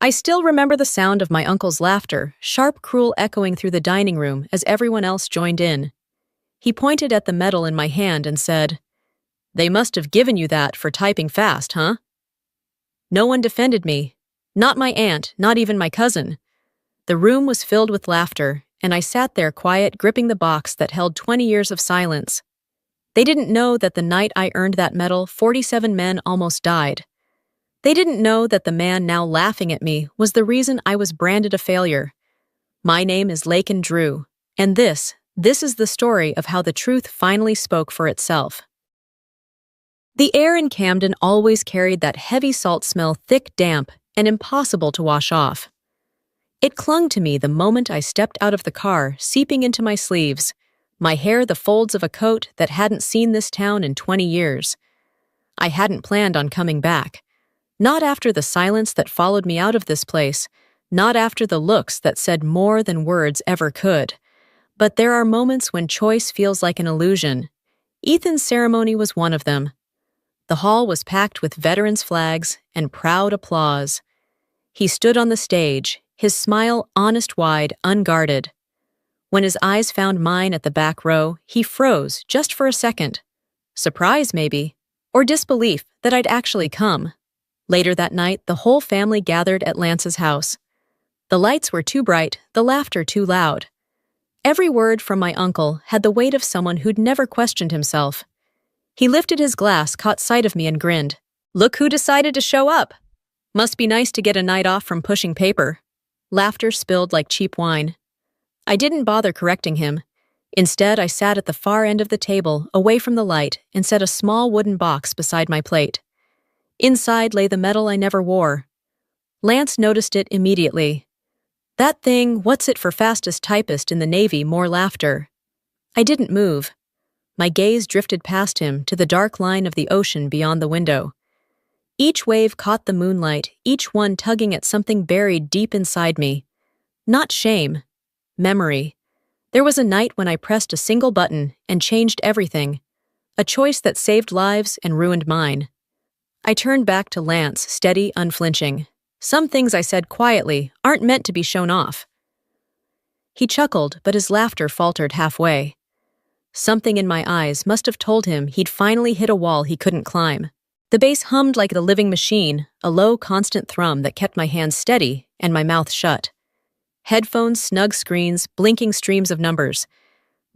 I still remember the sound of my uncle's laughter, sharp, cruel echoing through the dining room as everyone else joined in. He pointed at the medal in my hand and said, "They must have given you that for typing fast, huh?" No one defended me. Not my aunt, not even my cousin. The room was filled with laughter, and I sat there quiet, gripping the box that held 20 years of silence. They didn't know that the night I earned that medal, 47 men almost died. They didn't know that the man now laughing at me was the reason I was branded a failure. My name is Lakin Drew, and this is the story of how the truth finally spoke for itself. The air in Camden always carried that heavy salt smell, thick, damp, and impossible to wash off. It clung to me the moment I stepped out of the car, seeping into my sleeves, my hair the folds of a coat that hadn't seen this town in 20 years. I hadn't planned on coming back. Not after the silence that followed me out of this place, not after the looks that said more than words ever could. But there are moments when choice feels like an illusion. Ethan's ceremony was one of them. The hall was packed with veterans' flags and proud applause. He stood on the stage, his smile honest, wide, unguarded. When his eyes found mine at the back row, he froze just for a second. Surprise, maybe, or disbelief that I'd actually come. Later that night, the whole family gathered at Lance's house. The lights were too bright, the laughter too loud. Every word from my uncle had the weight of someone who'd never questioned himself. He lifted his glass, caught sight of me, and grinned. "Look who decided to show up! Must be nice to get a night off from pushing paper." Laughter spilled like cheap wine. I didn't bother correcting him. Instead, I sat at the far end of the table, away from the light, and set a small wooden box beside my plate. Inside lay the medal I never wore. Lance noticed it immediately. "That thing, what's it for fastest typist in the Navy?" More laughter. I didn't move. My gaze drifted past him to the dark line of the ocean beyond the window. Each wave caught the moonlight, each one tugging at something buried deep inside me. Not shame. Memory. There was a night when I pressed a single button and changed everything. A choice that saved lives and ruined mine. I turned back to Lance, steady, unflinching. "Some things I said quietly aren't meant to be shown off." He chuckled, but his laughter faltered halfway. Something in my eyes must have told him he'd finally hit a wall he couldn't climb. The bass hummed like a living machine, a low, constant thrum that kept my hands steady and my mouth shut. Headphones, snug screens, blinking streams of numbers.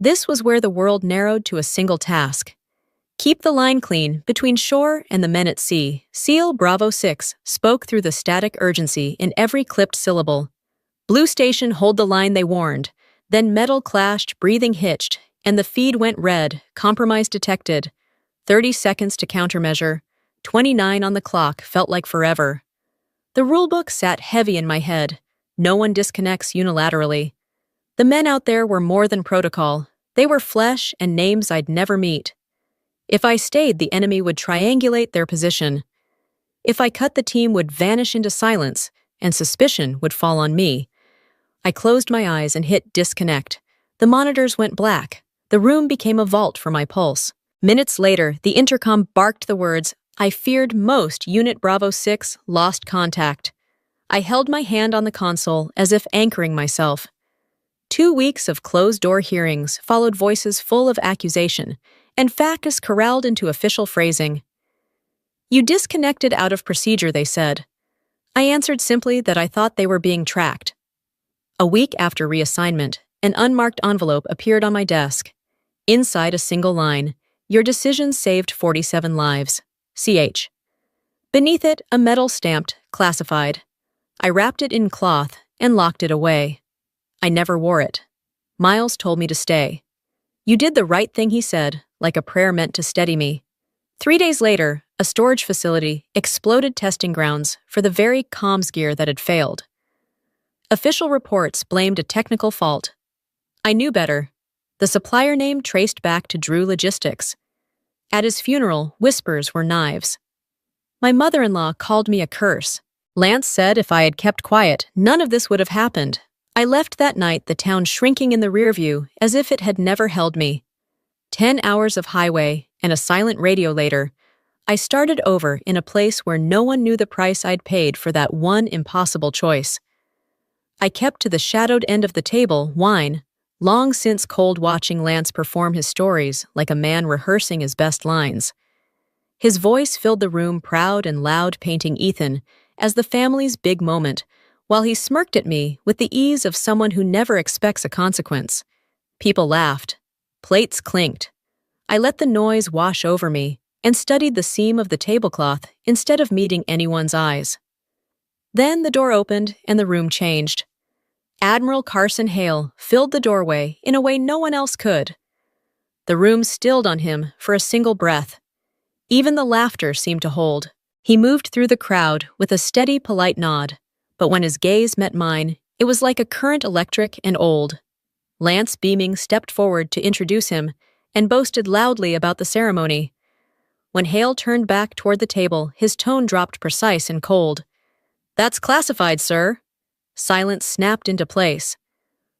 This was where the world narrowed to a single task. Keep the line clean between shore and the men at sea. SEAL Bravo 6 spoke through the static urgency in every clipped syllable. Blue Station, hold the line, they warned. Then metal clashed, breathing hitched, and the feed went red, compromise detected. 30 seconds to countermeasure. 29 on the clock felt like forever. The rulebook sat heavy in my head. No one disconnects unilaterally. The men out there were more than protocol. They were flesh and names I'd never meet. If I stayed, the enemy would triangulate their position. If I cut, the team would vanish into silence, and suspicion would fall on me. I closed my eyes and hit disconnect. The monitors went black. The room became a vault for my pulse. Minutes later, the intercom barked the words I feared most: Unit Bravo 6, lost contact. I held my hand on the console as if anchoring myself. 2 weeks of closed-door hearings followed, voices full of accusation, and facts corralled into official phrasing. "You disconnected out of procedure," they said. I answered simply that I thought they were being tracked. A week after reassignment, an unmarked envelope appeared on my desk. Inside, a single line: "Your decision saved 47 lives. CH." Beneath it, a medal stamped, classified. I wrapped it in cloth and locked it away. I never wore it. Miles told me to stay. "You did the right thing," he said, like a prayer meant to steady me. 3 days later, a storage facility exploded testing grounds for the very comms gear that had failed. Official reports blamed a technical fault. I knew better. The supplier name traced back to Drew Logistics. At his funeral, whispers were knives. My mother-in-law called me a curse. Lance said if I had kept quiet, none of this would have happened. I left that night, the town shrinking in the rearview as if it had never held me. 10 hours of highway and a silent radio later, I started over in a place where no one knew the price I'd paid for that one impossible choice. I kept to the shadowed end of the table, wine, long since cold watching Lance perform his stories like a man rehearsing his best lines. His voice filled the room proud and loud, painting Ethan as the family's big moment, while he smirked at me with the ease of someone who never expects a consequence. People laughed. Plates clinked. I let the noise wash over me and studied the seam of the tablecloth instead of meeting anyone's eyes. Then the door opened and the room changed. Admiral Carson Hale filled the doorway in a way no one else could. The room stilled on him for a single breath. Even the laughter seemed to hold. He moved through the crowd with a steady, polite nod, but when his gaze met mine, it was like a current electric and old. Lance, beaming, stepped forward to introduce him and boasted loudly about the ceremony. When Hale turned back toward the table, his tone dropped precise and cold. "That's classified, sir." Silence snapped into place.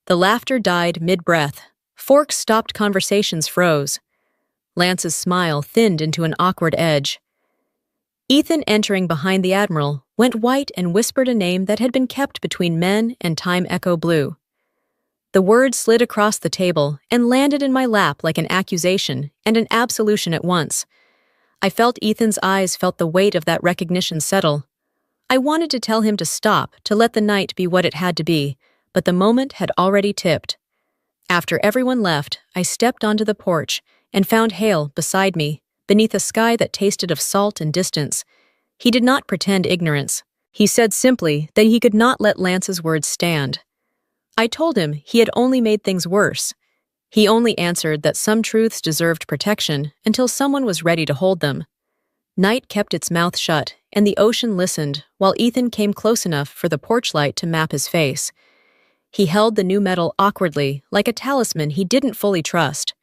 The laughter died mid-breath. Forks stopped, conversations froze. Lance's smile thinned into an awkward edge. Ethan, entering behind the Admiral, went white and whispered a name that had been kept between men and time echo blue. The word slid across the table and landed in my lap like an accusation and an absolution at once. I felt Ethan's eyes felt the weight of that recognition settle. I wanted to tell him to stop, to let the night be what it had to be, but the moment had already tipped. After everyone left, I stepped onto the porch and found Hale beside me, beneath a sky that tasted of salt and distance. He did not pretend ignorance. He said simply that he could not let Lance's words stand. I told him he had only made things worse. He only answered that some truths deserved protection until someone was ready to hold them. Night kept its mouth shut, and the ocean listened while Ethan came close enough for the porch light to map his face. He held the new medal awkwardly, like a talisman he didn't fully trust.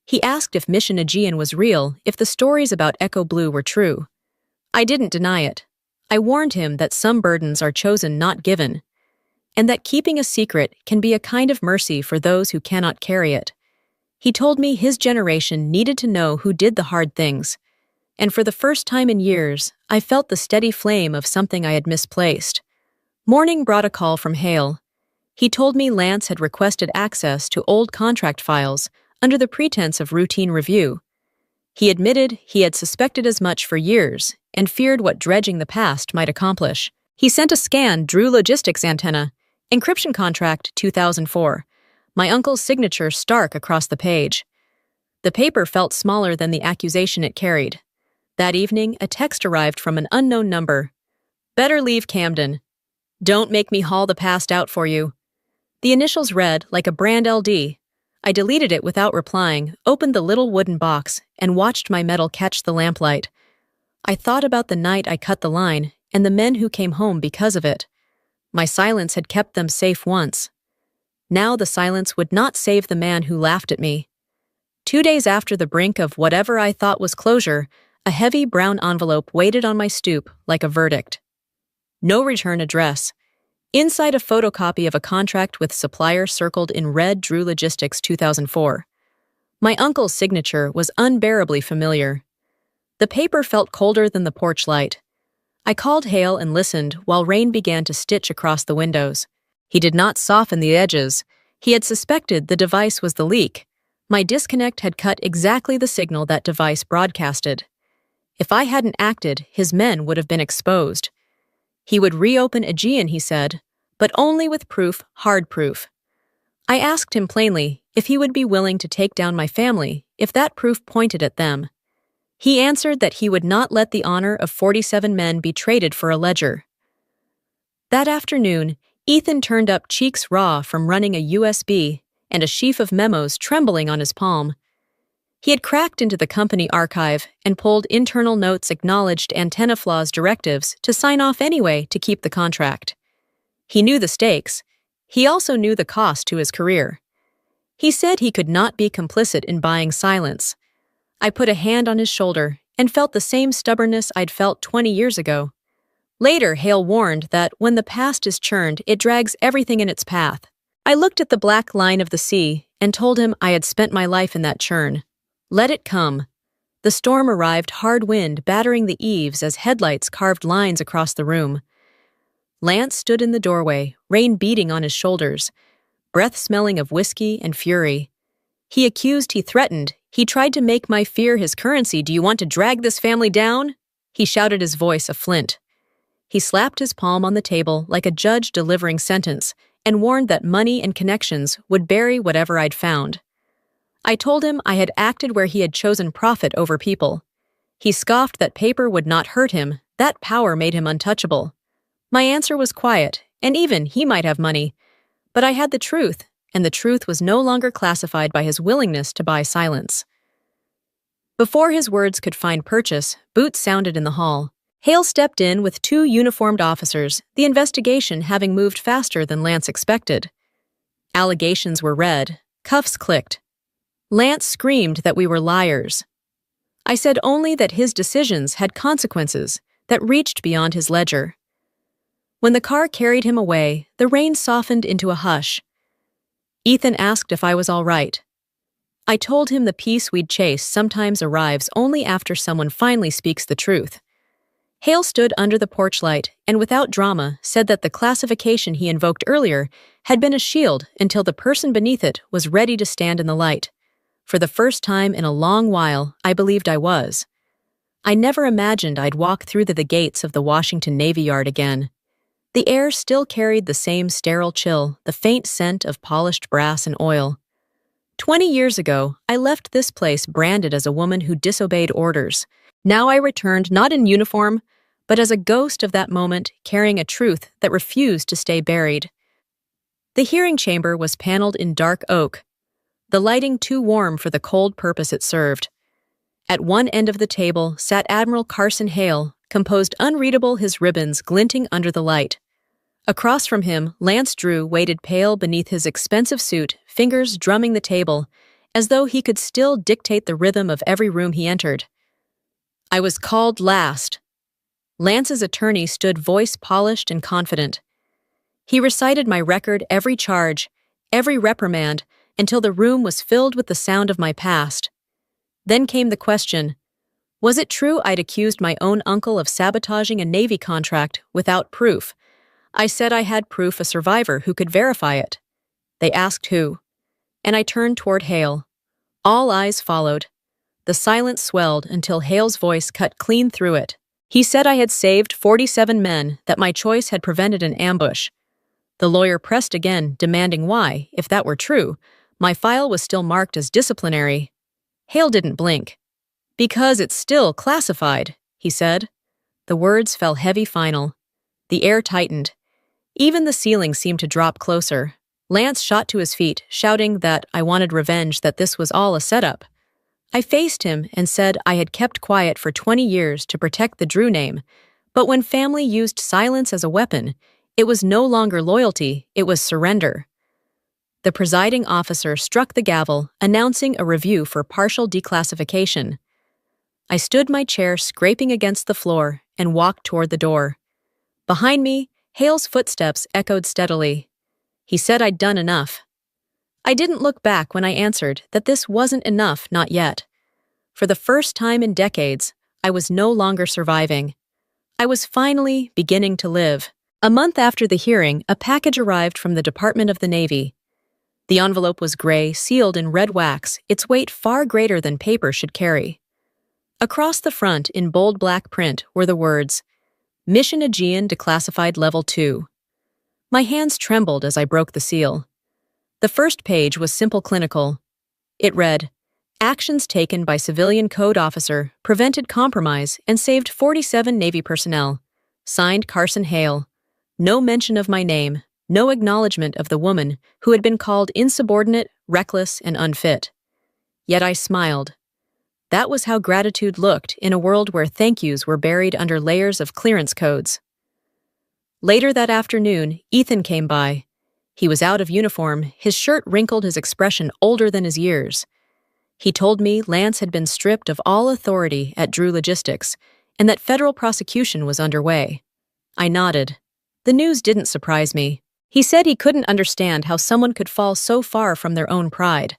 He asked if Mission Aegean was real, if the stories about Echo Blue were true. I didn't deny it. I warned him that some burdens are chosen, not given, and that keeping a secret can be a kind of mercy for those who cannot carry it. He told me his generation needed to know who did the hard things, and for the first time in years, I felt the steady flame of something I had misplaced. Morning brought a call from Hale. He told me Lance had requested access to old contract files under the pretense of routine review. He admitted he had suspected as much for years and feared what dredging the past might accomplish. He sent a scan, drew logistics antenna, encryption contract 2004, my uncle's signature stark across the page. The paper felt smaller than the accusation it carried. That evening, a text arrived from an unknown number. "Better leave Camden. Don't make me haul the past out for you." The initials read like a brand LD. I deleted it without replying, opened the little wooden box, and watched my medal catch the lamplight. I thought about the night I cut the line and the men who came home because of it. My silence had kept them safe once. Now the silence would not save the man who laughed at me. 2 days after the brink of whatever I thought was closure, a heavy brown envelope waited on my stoop like a verdict. No return address. Inside, a photocopy of a contract with supplier circled in red drew Logistics 2004. My uncle's signature was unbearably familiar. The paper felt colder than the porch light. I called Hale and listened while rain began to stitch across the windows. He did not soften the edges. He had suspected the device was the leak. My disconnect had cut exactly the signal that device broadcasted. If I hadn't acted, his men would have been exposed. He would reopen Aegean, he said, but only with proof, hard proof. I asked him plainly if he would be willing to take down my family if that proof pointed at them. He answered that he would not let the honor of 47 men be traded for a ledger. That afternoon, Ethan turned up, cheeks raw from running a USB and a sheaf of memos trembling on his palm. He had cracked into the company archive and pulled internal notes, acknowledged antenna flaws, directives to sign off anyway to keep the contract. He knew the stakes. He also knew the cost to his career. He said he could not be complicit in buying silence. I put a hand on his shoulder and felt the same stubbornness I'd felt 20 years ago. Later, Hale warned that when the past is churned, it drags everything in its path. I looked at the black line of the sea and told him I had spent my life in that churn. Let it come. The storm arrived, hard wind battering the eaves as headlights carved lines across the room. Lance stood in the doorway, rain beating on his shoulders, breath smelling of whiskey and fury. He accused, he threatened, he tried to make my fear his currency. "Do you want to drag this family down?" He shouted, his voice a flint. He slapped his palm on the table like a judge delivering sentence and warned that money and connections would bury whatever I'd found. I told him I had acted where he had chosen profit over people. He scoffed that paper would not hurt him, that power made him untouchable. My answer was quiet, and even he might have money. But I had the truth, and the truth was no longer classified by his willingness to buy silence. Before his words could find purchase, boots sounded in the hall. Hale stepped in with 2 uniformed officers, the investigation having moved faster than Lance expected. Allegations were read, cuffs clicked. Lance screamed that we were liars. I said only that his decisions had consequences that reached beyond his ledger. When the car carried him away, the rain softened into a hush. Ethan asked if I was all right. I told him the peace we'd chase sometimes arrives only after someone finally speaks the truth. Hale stood under the porch light and without drama said that the classification he invoked earlier had been a shield until the person beneath it was ready to stand in the light. For the first time in a long while, I believed I was. I never imagined I'd walk through the gates of the Washington Navy Yard again. The air still carried the same sterile chill, the faint scent of polished brass and oil. 20 years ago, I left this place branded as a woman who disobeyed orders. Now I returned not in uniform, but as a ghost of that moment, carrying a truth that refused to stay buried. The hearing chamber was paneled in dark oak, the lighting too warm for the cold purpose it served. At one end of the table sat Admiral Carson Hale, composed unreadable, his ribbons glinting under the light. Across from him, Lance Drew waited pale beneath his expensive suit, fingers drumming the table, as though he could still dictate the rhythm of every room he entered. I was called last. Lance's attorney stood, voice polished and confident. He recited my record, every charge, every reprimand, until the room was filled with the sound of my past. Then came the question, was it true I'd accused my own uncle of sabotaging a Navy contract without proof? I said I had proof, a survivor who could verify it. They asked who, and I turned toward Hale. All eyes followed. The silence swelled until Hale's voice cut clean through it. He said I had saved 47 men, that my choice had prevented an ambush. The lawyer pressed again, demanding why, if that were true, my file was still marked as disciplinary. Hale didn't blink. "Because it's still classified," he said. The words fell heavy, final. The air tightened. Even the ceiling seemed to drop closer. Lance shot to his feet, shouting that I wanted revenge, that this was all a setup. I faced him and said I had kept quiet for 20 years to protect the Drew name, but when family used silence as a weapon, it was no longer loyalty, it was surrender. The presiding officer struck the gavel, announcing a review for partial declassification. I stood my chair scraping against the floor and walked toward the door. Behind me, Hale's footsteps echoed steadily. He said I'd done enough. I didn't look back when I answered that this wasn't enough, not yet. For the first time in decades, I was no longer surviving. I was finally beginning to live. A month after the hearing, a package arrived from the Department of the Navy. The envelope was gray, sealed in red wax, its weight far greater than paper should carry. Across the front, in bold black print, were the words, Mission Aegean Declassified Level 2. My hands trembled as I broke the seal. The first page was simple, clinical. It read, Actions taken by civilian code officer prevented compromise and saved 47 Navy personnel. Signed Carson Hale. No mention of my name, no acknowledgement of the woman who had been called insubordinate, reckless, and unfit. Yet I smiled. That was how gratitude looked in a world where thank yous were buried under layers of clearance codes. Later that afternoon, Ethan came by. He was out of uniform, his shirt wrinkled, his expression older than his years. He told me Lance had been stripped of all authority at Drew Logistics and that federal prosecution was underway. I nodded. The news didn't surprise me. He said he couldn't understand how someone could fall so far from their own pride.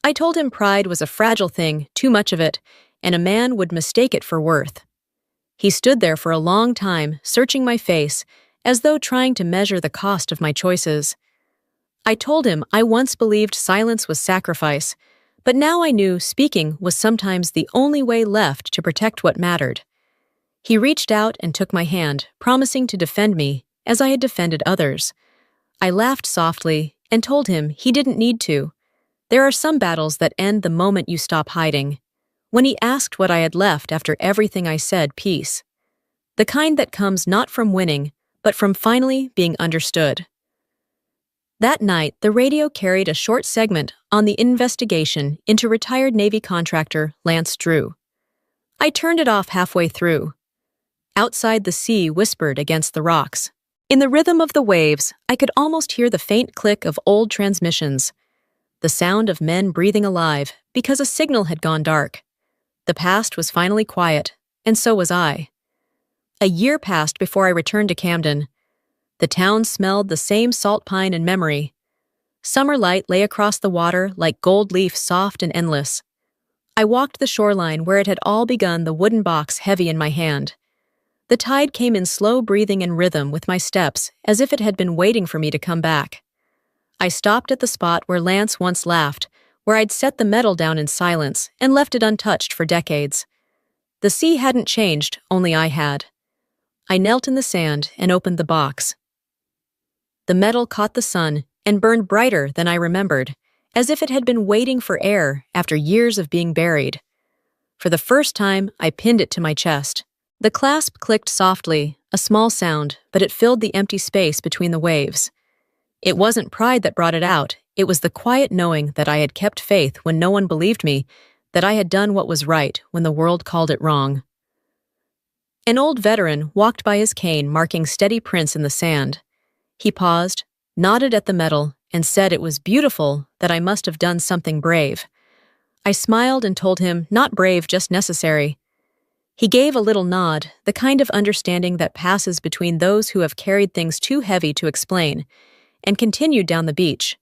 I told him pride was a fragile thing, too much of it, and a man would mistake it for worth. He stood there for a long time, searching my face, as though trying to measure the cost of my choices. I told him I once believed silence was sacrifice, but now I knew speaking was sometimes the only way left to protect what mattered. He reached out and took my hand, promising to defend me, as I had defended others. I laughed softly and told him he didn't need to. There are some battles that end the moment you stop hiding. When he asked what I had left after everything I said, peace. The kind that comes not from winning, but from finally being understood. That night, the radio carried a short segment on the investigation into retired Navy contractor Lance Drew. I turned it off halfway through. Outside, the sea whispered against the rocks. In the rhythm of the waves, I could almost hear the faint click of old transmissions, the sound of men breathing alive because a signal had gone dark. The past was finally quiet, and so was I. A year passed before I returned to Camden. The town smelled the same salt pine and memory. Summer light lay across the water like gold leaf, soft and endless. I walked the shoreline where it had all begun, the wooden box heavy in my hand. The tide came in slow breathing and rhythm with my steps, as if it had been waiting for me to come back. I stopped at the spot where Lance once laughed, where I'd set the metal down in silence and left it untouched for decades. The sea hadn't changed, only I had. I knelt in the sand and opened the box. The metal caught the sun and burned brighter than I remembered, as if it had been waiting for air after years of being buried. For the first time, I pinned it to my chest. The clasp clicked softly, a small sound, but it filled the empty space between the waves. It wasn't pride that brought it out, it was the quiet knowing that I had kept faith when no one believed me, that I had done what was right when the world called it wrong. An old veteran walked by his cane, marking steady prints in the sand. He paused, nodded at the metal, and said it was beautiful, that I must have done something brave. I smiled and told him, not brave, just necessary. He gave a little nod, the kind of understanding that passes between those who have carried things too heavy to explain, and continued down the beach.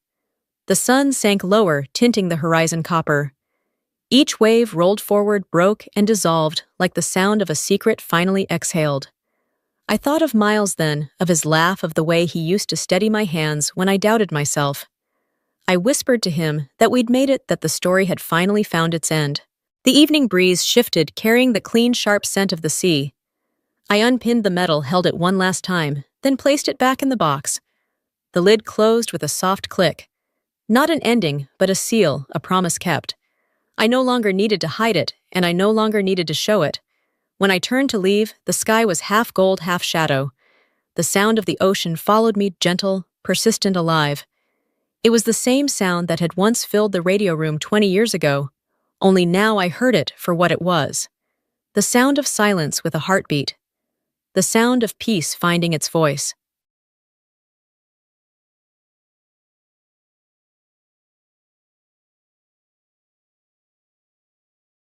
The sun sank lower, tinting the horizon copper. Each wave rolled forward, broke, and dissolved like the sound of a secret finally exhaled. I thought of Miles then, of his laugh, of the way he used to steady my hands when I doubted myself. I whispered to him that we'd made it, that the story had finally found its end. The evening breeze shifted, carrying the clean, sharp scent of the sea. I unpinned the metal, held it one last time, then placed it back in the box. The lid closed with a soft click. Not an ending, but a seal, a promise kept. I no longer needed to hide it, and I no longer needed to show it. When I turned to leave, the sky was half gold, half shadow. The sound of the ocean followed me, gentle, persistent, alive. It was the same sound that had once filled the radio room 20 years ago, only now I heard it for what it was. The sound of silence with a heartbeat. The sound of peace finding its voice.